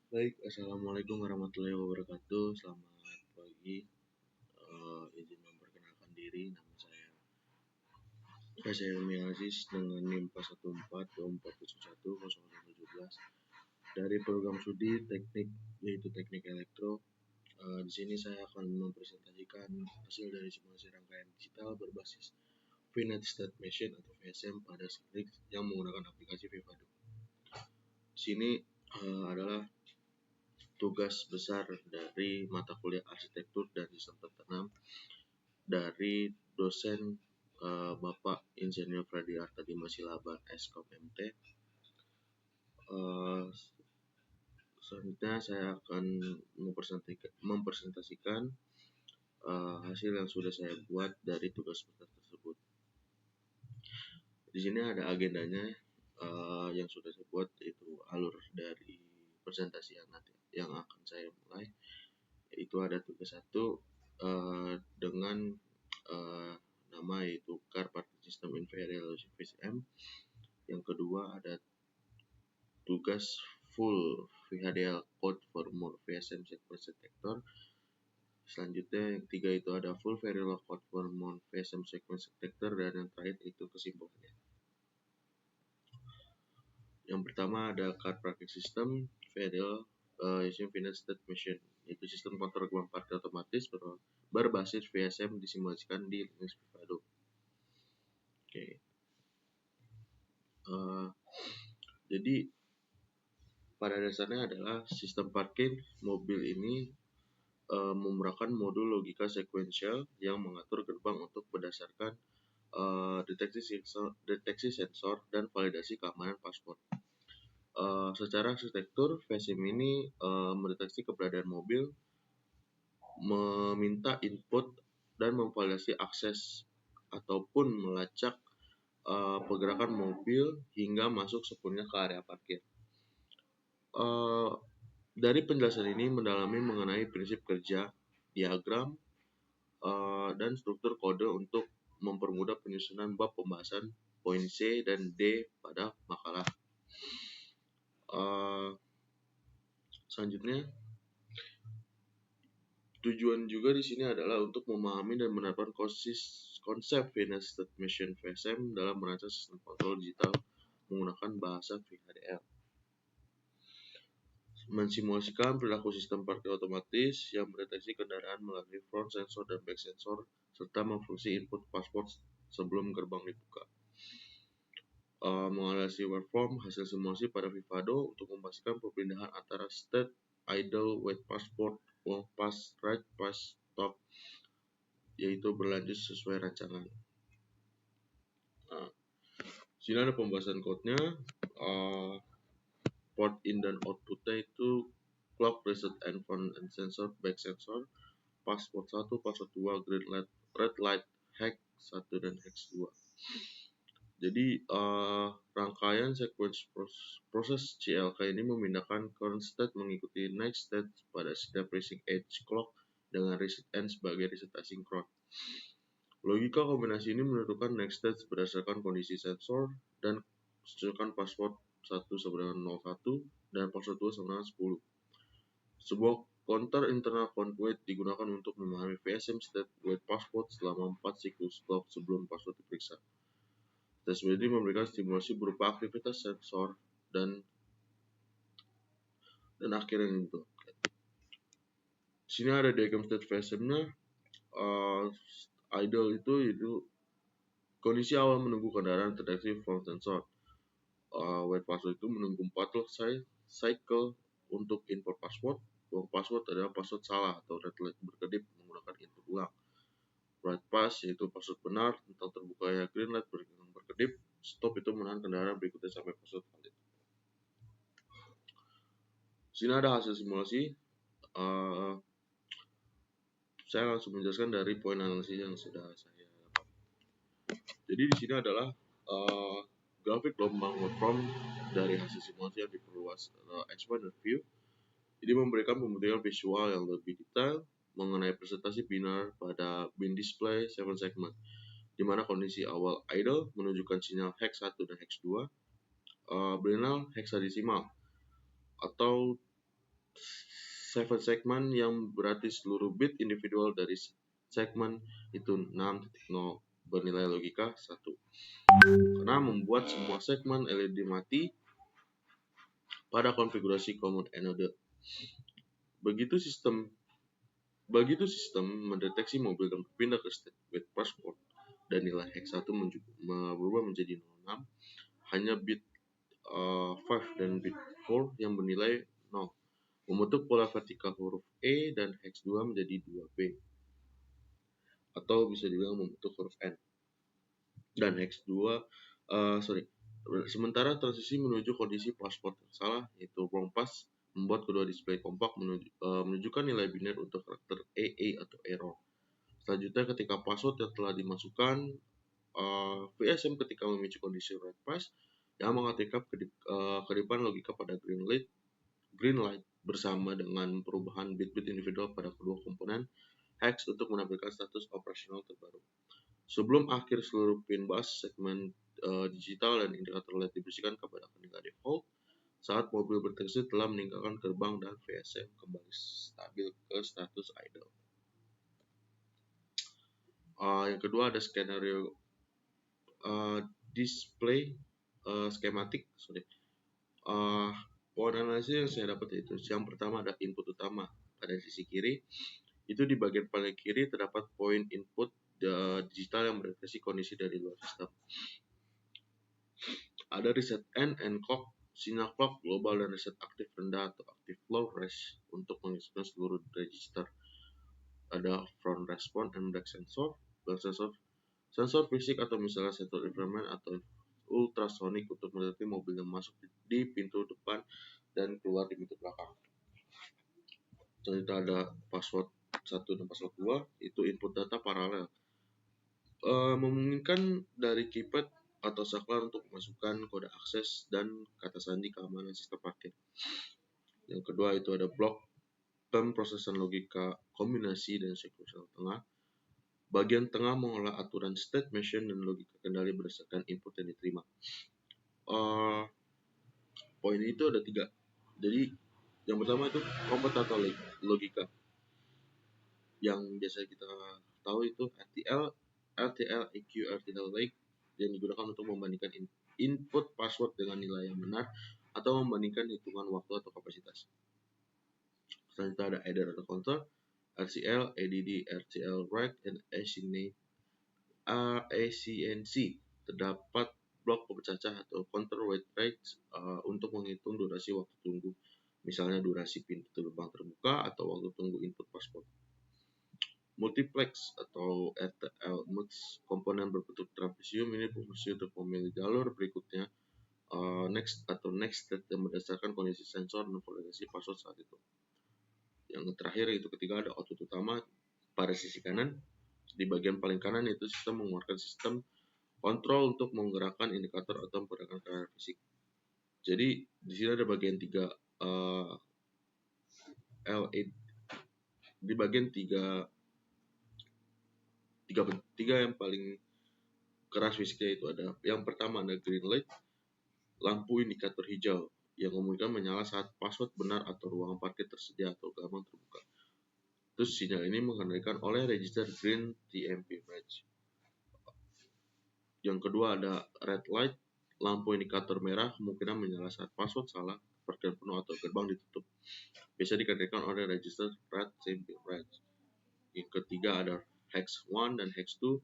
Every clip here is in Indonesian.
Baik, Assalamualaikum warahmatullahi wabarakatuh. Selamat pagi. Izin memperkenalkan diri, nama saya Ilmi Aziz dengan NIM 41424710117 dari program studi teknik yaitu Teknik Elektro. Di sini saya akan mempresentasikan hasil dari simulasi rangkaian digital berbasis Finite State Machine atau VSM pada Linux yang menggunakan aplikasi Vivado. Di sini adalah tugas besar dari mata kuliah arsitektur dan sistem tertanam dari dosen Bapak Insinyur Freddy Artadi Masilaba Skom MT. Selanjutnya saya akan mempresentasikan hasil yang sudah saya buat dari tugas besar tersebut. Di sini ada agendanya yang sudah saya buat, yaitu alur dari presentasi yang akan saya mulai, yaitu ada tugas 1 dengan nama yaitu Car Parking System in VRL VSM. Yang kedua ada tugas full VHDL code for more VSM sequence detector. Selanjutnya yang ketiga itu ada full VHDL code for more VSM sequence detector, dan yang terakhir itu kesimpulannya. Yang pertama ada Car Parking System VHDL using Finite State Machine, yaitu sistem kontrol gerbang parkir otomatis berbasis VSM disimulasikan di Linux Vivado. Jadi pada dasarnya adalah sistem parkir mobil ini memerlukan modul logika sekuensial yang mengatur gerbang untuk berdasarkan deteksi sensor dan validasi keamanan paspor. Secara arsitektur, VSM ini mendeteksi keberadaan mobil, meminta input dan memvalidasi akses ataupun melacak pergerakan mobil hingga masuk sepenuhnya ke area parkir. Dari penjelasan ini mendalami mengenai prinsip kerja, diagram, dan struktur kode untuk mempermudah penyusunan bab pembahasan poin C dan D pada makalah. Selanjutnya, tujuan juga di sini adalah untuk memahami dan menerapkan konsep Finite State Machine VSM dalam merancang sistem kontrol digital menggunakan bahasa VHDL. Mensimulasikan perilaku sistem parkir otomatis yang mendeteksi kendaraan melalui front sensor dan back sensor serta memfungsi input paspor sebelum gerbang dibuka. Menganalisis waveform hasil simulasi pada Vivado untuk memastikan perpindahan antara state, idle, wait passport, long pass, right pass, stop, yaitu berlanjut sesuai rancangan. Sini ada pembahasan code-nya. Port in dan output-nya itu clock, reset, and front and sensor, back sensor, password 1, password 2, green light, red light, hex 1 dan hex 2. Jadi rangkaian sequence proses CLK ini memindahkan current state mengikuti next state pada setiap reset edge clock dengan reset end sebagai reset asinkron. Logika kombinasi ini menentukan next state berdasarkan kondisi sensor dan sesuaikan password 1 sama dengan 01 dan password 2 sama dengan 10. Sebuah counter internal count wait digunakan untuk memahami VSM state wait password selama 4 siklus clock sebelum password diperiksa. Tes ini memberikan stimulasi berupa aktivitas sensor dan akhirnya itu. Di sini ada diagram state VSM-nya. Idle itu kondisi awal menunggu kendaraan terdeteksi front sensor. Wait password itu menunggu 4 cycle untuk input password. Long password adalah password salah atau red light berkedip menggunakan input ulang. Right pass yaitu password benar tentang terbukanya green light berkedip. Stop itu menahan kendaraan berikutnya sampai password valid. Sini ada hasil simulasi. Saya langsung menjelaskan dari poin analisis yang sudah saya dapat. Jadi di sini adalah grafik gelombang waveform dari hasil simulasi yang diperluas expanded view. Jadi memberikan pembuktian visual yang lebih detail mengenai presentasi binar pada bin display 7 segment, di mana kondisi awal idle menunjukkan sinyal hex 1 dan hex 2, binal hexadesimal atau 7 segmen yang berarti seluruh bit individual dari segmen itu 6.0 bernilai logika 1. Karena membuat semua segmen LED mati pada konfigurasi common anode. Begitu sistem mendeteksi mobil dan berpindah ke state with passport dan nilai hex 1 berubah menjadi 06, hanya bit 5 dan bit 4 yang bernilai 0 membentuk pola vertikal huruf E dan hex 2 menjadi 2B, atau bisa dibilang membentuk huruf N. Dan hex 2 sementara transisi menuju kondisi password yang salah, yaitu wrong pass, membuat kedua display kompak menunjukkan nilai biner untuk karakter EE atau error. Selanjutnya, ketika password yang telah dimasukkan, VSM ketika memicu kondisi right pass yang mengaktifkan kedipan logika pada green light bersama dengan perubahan bit-bit individual pada kedua komponen hex untuk menampilkan status operasional terbaru. Sebelum akhir, seluruh pin bus, segmen digital dan indikator LED dibersihkan kepada nilai default saat mobil berteksi telah meninggalkan gerbang dan VSM kembali stabil ke status idle. Yang kedua ada skenario display schematic. Poin analisis yang saya dapat yaitu yang pertama ada input utama pada sisi kiri. Itu di bagian paling kiri terdapat poin input digital yang mendeteksi kondisi dari luar sistem. Ada reset end and clock, sinyal clock global dan reset aktif rendah atau aktif low res untuk menginstruksikan seluruh register. Ada front response and back sensor, sensor fisik atau misalnya sensor infrared atau ultrasonic untuk mendeteksi mobil yang masuk di pintu depan dan keluar di pintu belakang. Selanjutnya ada password 1 dan password 2, itu input data paralel. Memungkinkan dari keypad atau saklar untuk memasukkan kode akses dan kata sandi keamanan sistem parkir. Yang kedua itu ada blok pemrosesan logika kombinasi dan sekuensial tengah. Bagian tengah mengolah aturan state machine dan logika kendali berdasarkan input yang diterima. Poin itu ada 3. Jadi yang pertama itu komputator logika. Yang biasa kita tahu itu RTL, EQ, RTL Lake yang digunakan untuk membandingkan input password dengan nilai yang benar atau membandingkan hitungan waktu atau kapasitas. Selanjutnya ada adder atau counter, RCL, ADD, RTL Write, dan ACNC. Terdapat blok pemecah atau counter wait rate untuk menghitung durasi waktu tunggu, misalnya durasi pintu terbang terbuka atau waktu tunggu input password. Multiplex atau RTL mux, komponen berbentuk trapesium ini berfungsi untuk memilih jalur berikutnya next state yang berdasarkan kondisi sensor dan validasi password saat itu. Yang terakhir itu ketiga ada output utama pada sisi kanan. Di bagian paling kanan itu sistem mengeluarkan sistem kontrol untuk menggerakkan indikator atau menggerakkan kamera fisik. Jadi di sini ada bagian 3 LED. Di bagian tiga yang paling keras fisiknya itu ada yang pertama ada green light, lampu indikator hijau yang memungkinkan menyala saat password benar atau ruangan parkir tersedia atau gerbang terbuka. Terus sinyal ini dikendalikan oleh register green TMP badge. Yang kedua ada red light, lampu indikator merah kemungkinan menyala saat password salah, parkir penuh atau gerbang ditutup. Bisa dikendalikan oleh register red TMP badge. Yang ketiga ada hex 1 dan hex 2.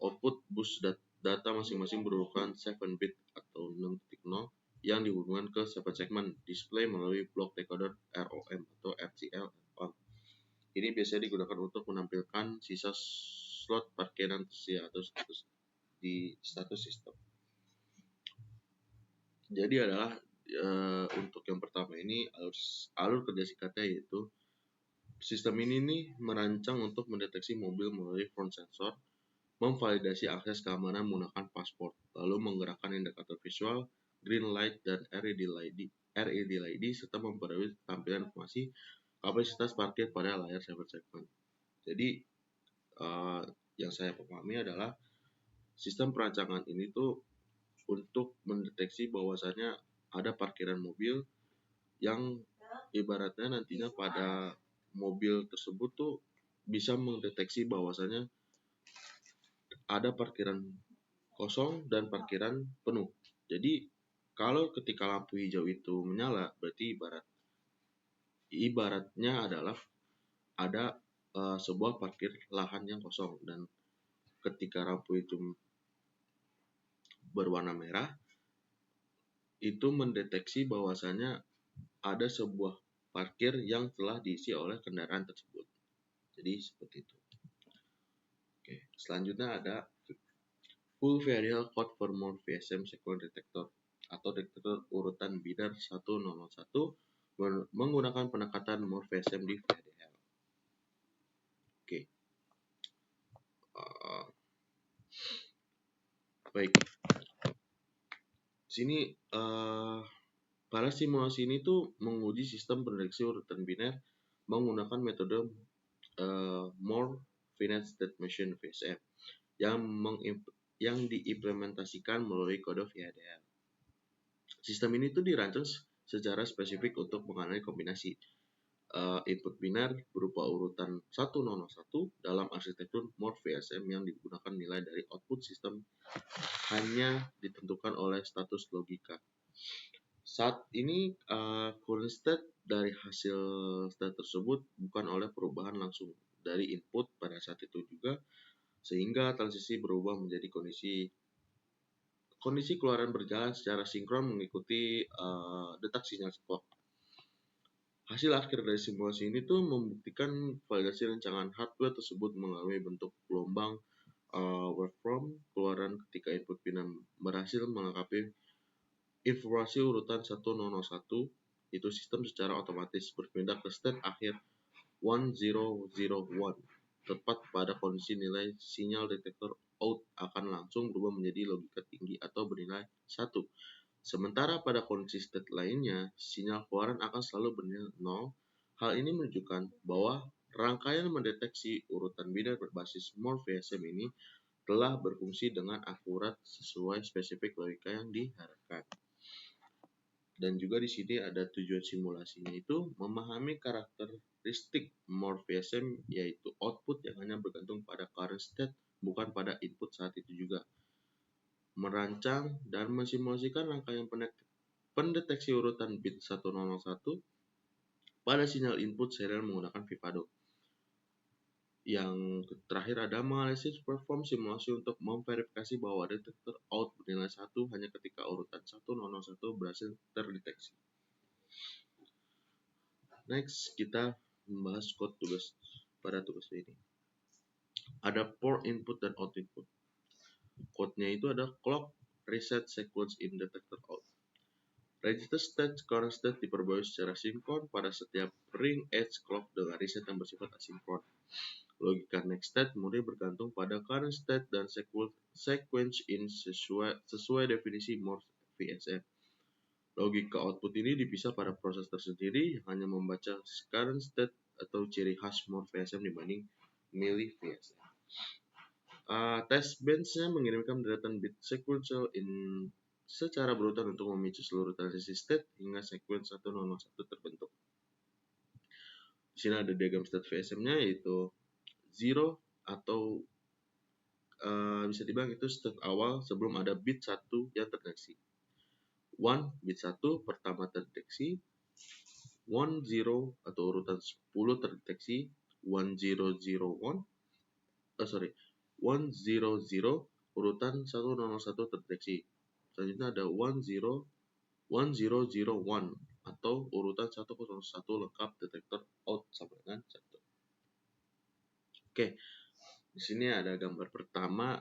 Output bus data masing-masing berurutan 7 bit atau 6.0 yang dihubungkan ke 7 segmen display melalui blok decoder ROM atau RTL on. Ini biasanya digunakan untuk menampilkan sisa slot parkiran tersedia atau status di status sistem. Jadi adalah untuk yang pertama ini alur kerja singkatnya yaitu sistem ini nih merancang untuk mendeteksi mobil melalui front sensor, memvalidasi akses keamanan menggunakan password, lalu menggerakkan indikator visual, green light dan LED light serta memperoleh tampilan informasi kapasitas parkir pada layar 7 segmen. Jadi yang saya pahami adalah sistem perancangan ini tuh untuk mendeteksi bahwasannya ada parkiran mobil yang ibaratnya nantinya pada mobil tersebut tuh bisa mendeteksi bahwasanya ada parkiran kosong dan parkiran penuh. Jadi kalau ketika lampu hijau itu menyala, berarti ibaratnya adalah ada sebuah parkir lahan yang kosong, dan ketika lampu itu berwarna merah, itu mendeteksi bahwasanya ada sebuah parkir yang telah diisi oleh kendaraan tersebut. Jadi seperti itu. Oke, selanjutnya ada full variable code for more VSM sequence detector atau detektor urutan bidar 1001 menggunakan pendekatan more VSM di VDL. Oke. Baik. Sini pada simulasi ini tuh menguji sistem pendeteksi urutan biner menggunakan metode more finite state machine VSM yang diimplementasikan melalui kode VHDL. Sistem ini tuh dirancang secara spesifik untuk mengenali kombinasi input biner berupa urutan 1001 dalam arsitektur more VSM yang digunakan nilai dari output sistem hanya ditentukan oleh status logika. Saat ini current state dari hasil state tersebut bukan oleh perubahan langsung dari input pada saat itu juga, sehingga transisi berubah menjadi kondisi keluaran berjalan secara sinkron mengikuti detak sinyal clock. Hasil akhir dari simulasi ini tuh membuktikan validasi rancangan hardware tersebut melalui bentuk gelombang waveform keluaran ketika input biner berhasil melengkapi informasi urutan 1001. Itu sistem secara otomatis berpindah ke state akhir 1001 tepat pada kondisi nilai sinyal detektor out akan langsung berubah menjadi logika tinggi atau bernilai 1. Sementara pada kondisi state lainnya, sinyal keluaran akan selalu bernilai 0. Hal ini menunjukkan bahwa rangkaian mendeteksi urutan biner berbasis more VSM ini telah berfungsi dengan akurat sesuai spesifik logika yang diharapkan. Dan juga di sini ada tujuan simulasinya itu memahami karakteristik more VSM, yaitu output yang hanya bergantung pada current state bukan pada input saat itu juga. Merancang dan mensimulasikan rangkaian pendeteksi urutan bit 1001 pada sinyal input serial menggunakan Vivado. Yang terakhir ada menganalisis perform simulasi untuk memverifikasi bahwa detektor out bernilai 1 hanya ketika urutan 1001 berhasil terdeteksi. Next, kita membahas code tugas pada tugas ini. Ada port input dan out input. Code-nya itu ada clock reset sequence in detector out. Register state current state diperbarui secara sinkron pada setiap ring edge clock dengan reset yang bersifat asinkron. Logika next state murni bergantung pada current state dan sequence in sesuai definisi Morse VSM. Logika output ini dipisah pada proses tersendiri yang hanya membaca current state atau ciri khas Morse VSM dibanding milli VSM. Test bench-nya mengirimkan deretan bit sequential in secara berurutan untuk memicu seluruh transisi state hingga sequence 1001 terbentuk. Di sini ada diagram state VSM-nya yaitu 0 atau bisa dibilang itu state awal sebelum ada bit 1 yang terdeteksi. 1 bit 1 pertama terdeteksi, 1 0 atau urutan 10 terdeteksi, 1 0 0 1 urutan 1001 terdeteksi. Selanjutnya ada 1 0 1 atau urutan 101 lengkap detektor out sampai dengan 1. Oke. Di sini ada gambar pertama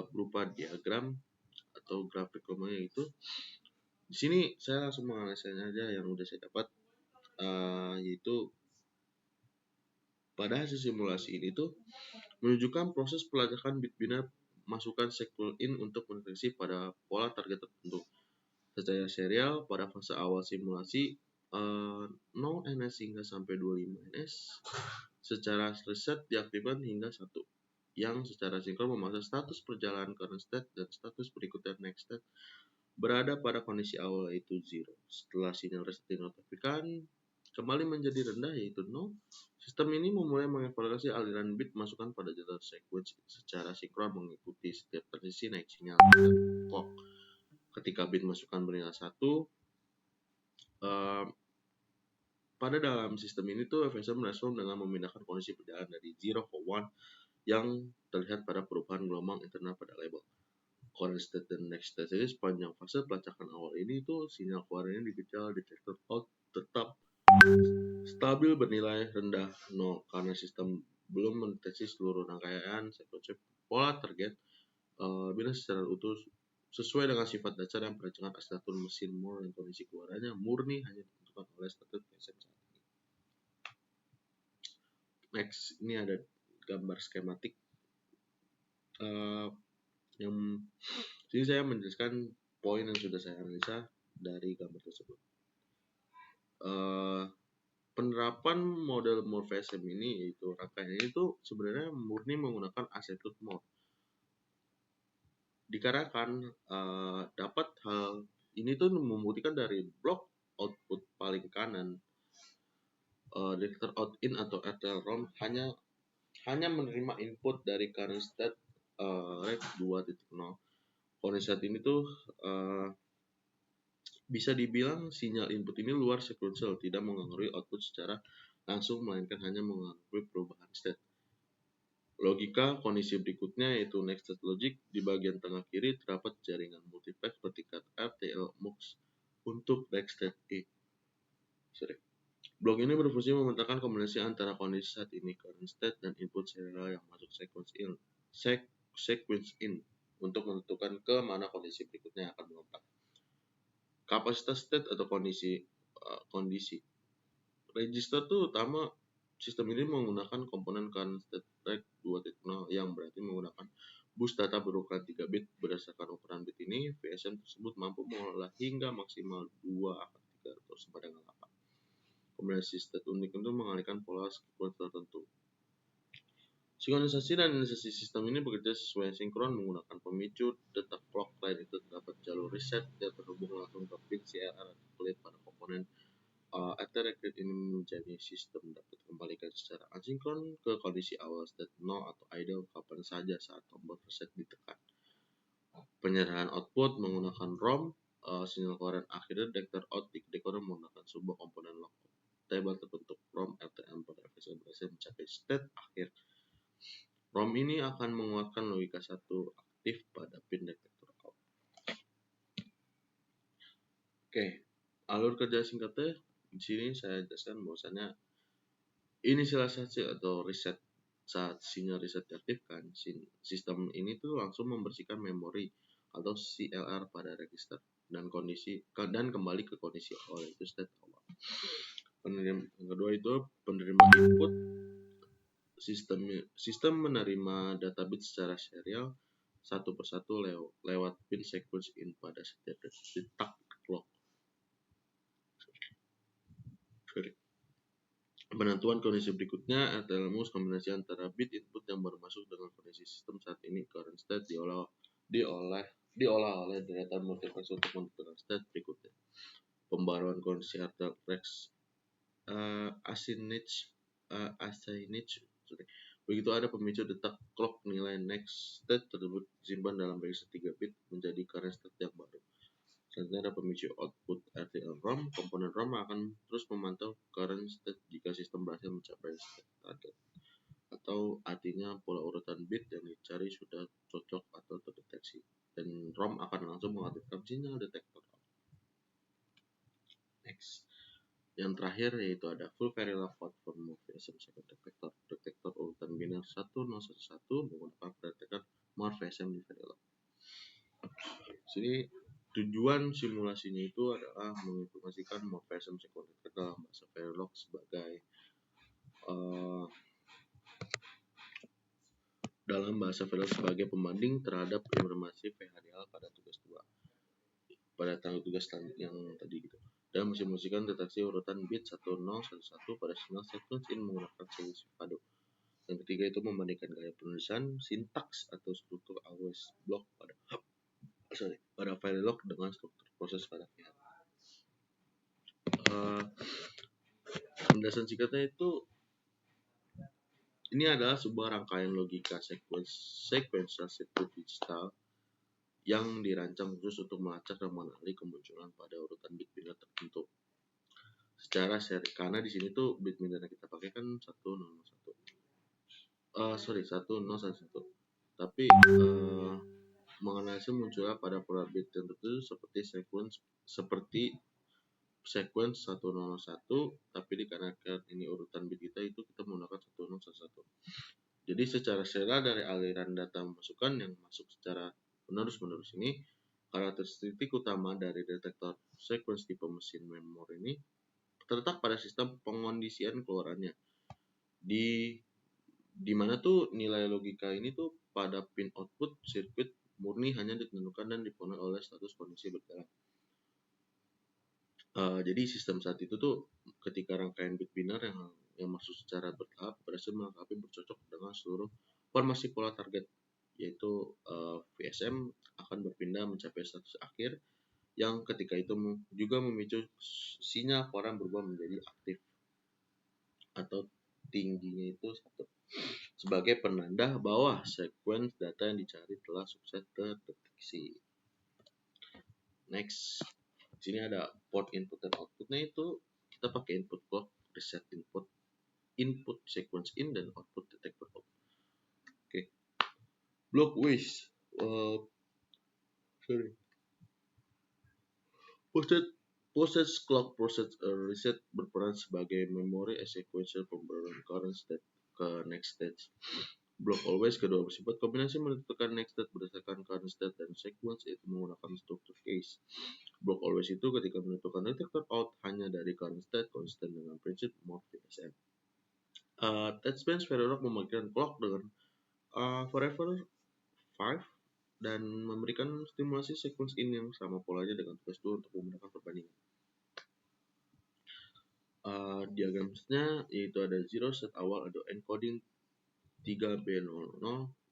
berupa diagram atau grafik umumnya itu. Di sini saya langsung menganalisanya aja yang udah saya dapat, yaitu pada hasil simulasi ini tuh menunjukkan proses pelacakan bit biner masukan sequel in untuk mendeteksi pada pola target tertentu. Secara serial pada fase awal simulasi 0ns hingga sampai 25ns secara reset diaktifkan hingga 1 yang secara sinkron memaksa status perjalanan current state dan status berikutnya next state berada pada kondisi awal yaitu 0. Setelah sinyal reset dinotifikkan kembali menjadi rendah yaitu 0, sistem ini memulai mengevaluasi aliran bit masukan pada data sequence secara sinkron mengikuti setiap transisi naik sinyal clock. Ketika bit masukan bernilai 1, pada dalam sistem ini tuh FSM merespon dengan memindahkan kondisi berjalan dari 0 ke 1 yang terlihat pada perubahan gelombang internal pada label. Current state dan next state. Jadi sepanjang fase pelacakan awal ini tuh sinyal keluarannya di gejala detektor out tetap stabil bernilai rendah 0 karena sistem belum mendeteksi seluruh rangkaian sekuensi pola target bila secara utuh sesuai dengan sifat dasar yang perancangan aslatur mesin Moore dan kondisi keluarannya murni hanya ditentukan oleh status PSM saat ini. Next, ini ada gambar skematik yang jadi saya menjelaskan poin yang sudah saya analisa dari gambar tersebut. Penerapan model Moore VSM ini yaitu rangkaian ini tuh sebenarnya murni menggunakan asymptote Moore. Dikarenakan dapat hal ini tuh membuktikan dari blok output paling kanan detektor out in atau RTL ROM hanya menerima input dari current state rate 2.0. Kondisi saat ini tuh bisa dibilang sinyal input ini luar sequential, tidak mengaruhi output secara langsung, melainkan hanya mengaruhi perubahan state. Logika kondisi berikutnya yaitu next state logic. Di bagian tengah kiri terdapat jaringan multiplex bertingkat RTL MUX untuk next state E. Blok ini berfungsi memetakan kombinasi antara kondisi saat ini current state dan input serial yang masuk sequence in untuk menentukan ke mana kondisi berikutnya akan melompat. Kapasitas state atau kondisi register tuh utama sistem ini menggunakan komponen current state rate 2.0 yang berarti menggunakan bus data berukuran 3 bit. Berdasarkan ukuran bit ini, VSM tersebut mampu mengolah hingga maksimal 2/3 atau sama dengan 8. Kombinasi state unik untuk mengalihkan pola sequence tertentu. Sinkronisasi dan inisiasi sistem ini bekerja sesuai sinkron menggunakan pemicu detak clock. Lain itu terdapat jalur reset yang terhubung langsung ke pin CLR atau plate pada komponen Atteracted ini menjadi sistem dapat kembalikan secara asinkron ke kondisi awal state 0 atau idle kapan saja saat tombol reset ditekan. Penyerahan output menggunakan ROM, sinyal keluaran akhirnya detektor out decoder menggunakan sebuah komponen lock table terbentuk ROM LTM pada FSM berhasil mencapai state akhir. ROM ini akan menguatkan logika 1 aktif pada pin detektor out. Oke, alur kerja singkatnya di sini saya jelaskan bahwasannya inisialisasi atau reset saat sinyal reset diaktifkan, sistem ini tuh langsung membersihkan memori atau CLR pada register dan kembali ke kondisi awal itu state awal. Yang kedua itu penerima input. Sistem menerima data bit secara serial satu persatu lewat pin sequence in pada setiap detak clock. Penentuan kondisi berikutnya adalah kombinasi antara bit input yang baru masuk dengan kondisi sistem saat ini current state diolah oleh deretan multiplex untuk menentukan state berikutnya. Pembaruan kondisi artifacts assignage. Begitu ada pemicu detak clock, nilai next state tersebut disimpan dalam register 3 bit menjadi current state yang baru. Selanjutnya ada pemicu output RTL ROM. Komponen ROM akan terus memantau current state jika sistem berhasil mencapai state target, atau artinya pola urutan bit yang dicari sudah cocok atau terdeteksi, dan ROM akan langsung mengaktifkan sinyal detektor. Next, yang terakhir yaitu ada full parallel platform Moore VSM second detektor urutan biner 1011 menggunakan detektor Moore VSM di parallel. Jadi tujuan simulasinya itu adalah menginformasikan Moore VSM second detektor dalam bahasa Verilog sebagai pembanding terhadap informasi VHDL pada tugas 2 pada tanggal tugas yang tadi gitu, dan mensimulasikan deteksi urutan bit 1011 pada sinyal sequence in menggunakan series Vivado. Yang ketiga itu membandingkan gaya penulisan, sintaks atau struktur always block pada pada Verilog dengan struktur proses pada pihak. Penjelasan singkatnya itu, ini adalah sebuah rangkaian logika sequential circuit digital yang dirancang khusus untuk melacak dan mengenali kemunculan pada urutan bit biner tertentu secara seri. Karena di sini tuh bit biner yang kita pakai kan 1001. 1011. Tapi menganalisis munculnya pada pola bit tertentu seperti sequence 1001, tapi dikarenakan ini urutan bit kita itu kita menggunakan 1011. Jadi secara serial dari aliran data masukan yang masuk secara menerus ini, karakteristik utama dari detektor sequence tipe mesin memori ini terletak pada sistem pengondisian keluarannya. Di mana tuh nilai logika ini tuh pada pin output sirkuit murni hanya ditentukan dan dipengaruhi oleh status kondisi berjalan. Jadi sistem saat itu tuh ketika rangkaian bit biner yang masuk secara bertahap berhasil melengkapi bercocok dengan seluruh formasi pola target, yaitu VSM akan berpindah mencapai status akhir yang ketika itu juga memicu sinyal koran berubah menjadi aktif atau tingginya itu 1 sebagai penanda bahwa sequence data yang dicari telah sukses terdeteksi. Next, di sini ada port input dan outputnya itu kita pakai input clock reset input sequence in dan output detector out. Oke. Block ways. Process clock process reset berperan sebagai memory sequential pembaruan current state ke next stage. Block always kedua bersifat kombinasi menentukan next state berdasarkan current state dan sequence itu menggunakan struktur case. Block always itu ketika menentukan detector out hanya dari current state konsisten dengan prinsip mode VSM. Touchbench Verilog membagikan clock dengan forever 5 dan memberikan stimulasi sequence in yang sama polanya dengan tugas 2 untuk memudahkan perbandingan. Diagramnya yaitu ada 0 set awal, ada encoding 3B00,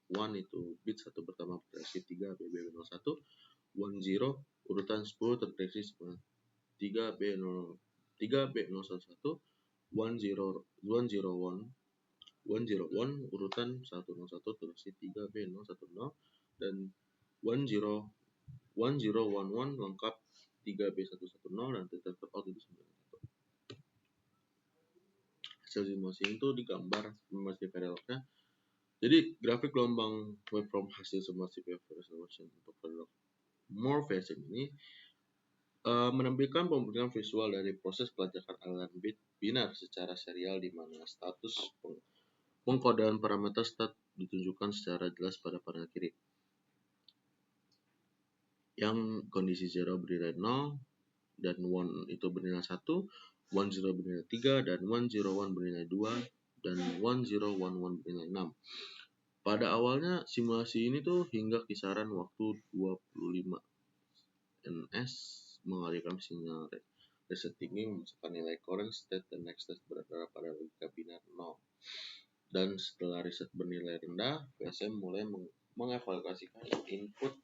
1 itu bit 1 pertama versi 3BB01, 10 urutan 10 terdeteksi sebanyak 3B01, 101 urutan 101 terdeteksi 3B010 dan 1011 lengkap 3B110 dan detector out itu 91. Hasil simulasi itu digambar simulasi Verilognya. Jadi grafik gelombang waveform hasil simulasi resolution untuk Verilog More VSM ini menampilkan pemberian visual dari proses pelacakan aliran bit biner secara serial di mana status pengkodean parameter stat ditunjukkan secara jelas pada panel kiri. Yang kondisi 0 bernilai 0 dan 1 itu bernilai 1, 10 bernilai 3 dan 101 bernilai 2 dan 1011 bernilai 6. Pada awalnya simulasi ini tuh hingga kisaran waktu 25 ns mengalirkan sinyal reset tinggi memasukkan nilai current state dan next state berada pada logika biner 0. Dan setelah reset bernilai rendah, VSM mulai mengevaluasikan input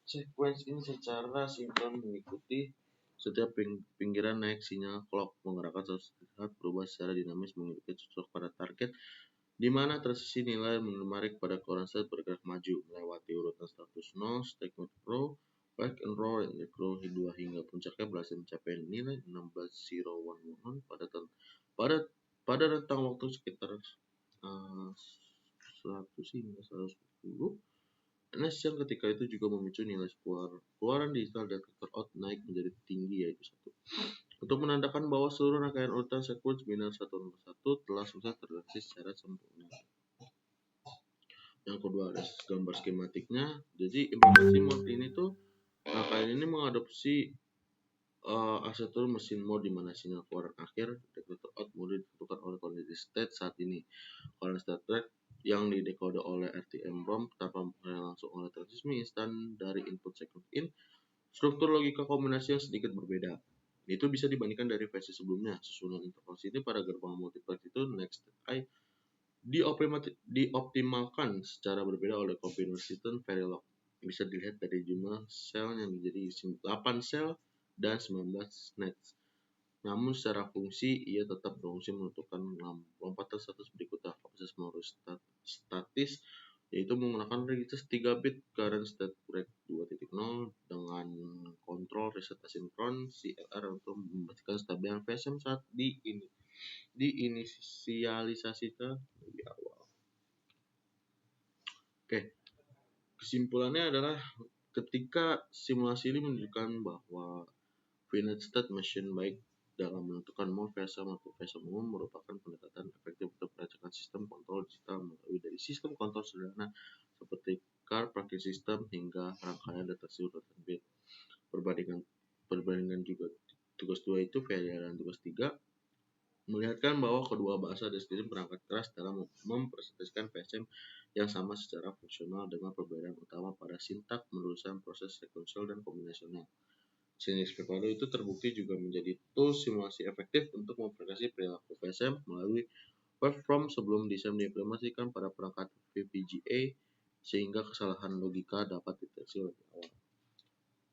sequence ini secara sinkron mengikuti setiap pinggiran naik sinyal clock menggerakkan saat berubah secara dinamis mengikuti cocok pada target, di mana transisi nilai numerik pada current state bergerak maju melewati urutan status 0, statement row, back and row, and row 2 hingga puncaknya berhasil mencapai nilai 16.011 pada rentang waktu sekitar 100 hingga 110. NS yang ketika itu juga memicu nilai keluaran digital detector out naik menjadi tinggi yaitu 1. Untuk menandakan bahwa seluruh rangkaian urutan sequence biner 101 telah sukses terdeteksi secara sempurna. Yang kedua ada gambar skematiknya. Jadi implementasi mode ini tuh rangkaian ini mengadopsi arsitektur mesin mode di mana sinyal keluaran akhir detector out mudah ditentukan oleh kondisi state saat ini. Current state track yang didekode oleh RTM-ROM tanpa langsung oleh transisi instan dari input sequence in. Struktur logika kombinasi yang sedikit berbeda. Itu bisa dibandingkan dari versi sebelumnya. Susunan interval ini pada gerbang multiplex itu next state I dioptimalkan secara berbeda oleh continuous system Verilog. Bisa dilihat dari jumlah sel yang menjadi 8 sel dan 19 nets. Namun secara fungsi, ia tetap berfungsi menentukan lompatan status berikutnya. Proses statis yaitu menggunakan register 3 bit current state break 2.0 dengan kontrol reset asinkron CLR untuk memastikan stabilan VSM saat diinisialisasikan lebih awal. Oke, kesimpulannya adalah ketika simulasi ini menunjukkan bahwa finite state machine baik dalam menentukan mode VSM atau VSM umum merupakan pendekatan efektif untuk merancangkan sistem kontrol digital melalui dari sistem kontrol sederhana seperti car parking system hingga rangkaian deteksi urutan bit. Perbandingan juga tugas 2 itu VLA dan tugas 3 melihatkan bahwa kedua bahasa deskripsi berangkat keras dalam mempresentasikan VSM yang sama secara fungsional dengan perbedaan utama pada sintak meneruskan proses sekuensial dan kombinasional. Sinus Value itu terbukti juga menjadi tools simulasi efektif untuk memprediksi perilaku VSM melalui waveform sebelum desain diimplementasikan pada perangkat VPGA sehingga kesalahan logika dapat dideteksi lebih awal.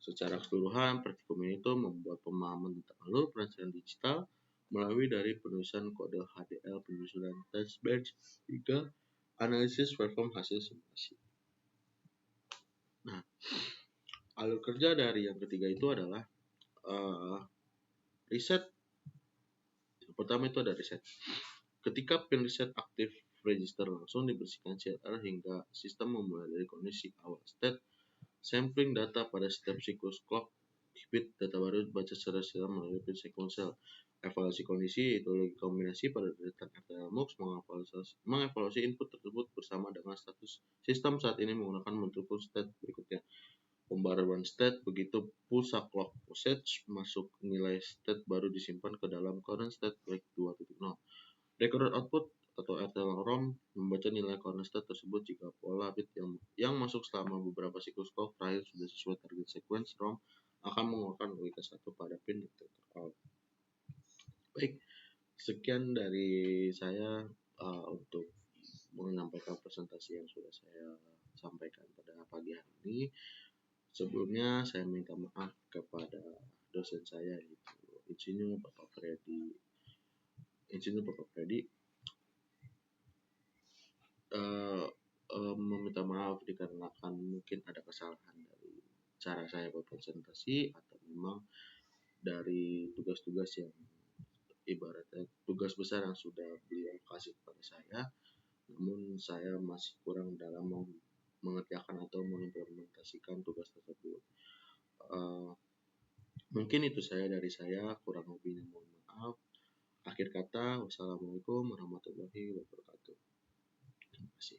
Secara keseluruhan, praktikum ini itu membuat pemahaman tentang alur perencanaan digital melalui dari penulisan kode HDL, penyusunan test bench, hingga analisis waveform hasil simulasi. Nah, alur kerja dari yang ketiga itu adalah riset. Yang pertama itu ada riset. Ketika pin riset aktif register langsung dibersihkan CLR hingga sistem memulai dari kondisi awal state, sampling data pada setiap siklus clock bit data baru dibaca secara secara melalui pin sekuensial. Evaluasi kondisi yaitu lagi kombinasi pada deretan RTL-MUX mengevaluasi input tersebut bersama dengan status sistem saat ini menggunakan multiple state berikutnya. Pembaruan state begitu pulsa clock usage masuk nilai state baru disimpan ke dalam current state break 2.0. Record output atau RTL-ROM membaca nilai current state tersebut jika pola bit yang masuk selama beberapa siklus clock terakhir sudah sesuai target sequence ROM akan mengeluarkan logika 1 pada pin detector out. Baik, sekian dari saya untuk menyampaikan presentasi yang sudah saya sampaikan pada pagi hari ini. Sebelumnya saya minta maaf kepada dosen saya yaitu Insinyur Bapak Freddy. Meminta maaf dikarenakan mungkin ada kesalahan dari cara saya berpresentasi atau memang dari tugas-tugas yang ibaratnya tugas besar yang sudah beliau kasih kepada saya, namun saya masih kurang dalam mengerjakan atau mengimplementasikan tugas tersebut. Mungkin itu dari saya, kurang lebihnya mohon maaf. Akhir kata, wassalamualaikum warahmatullahi wabarakatuh. Terima kasih.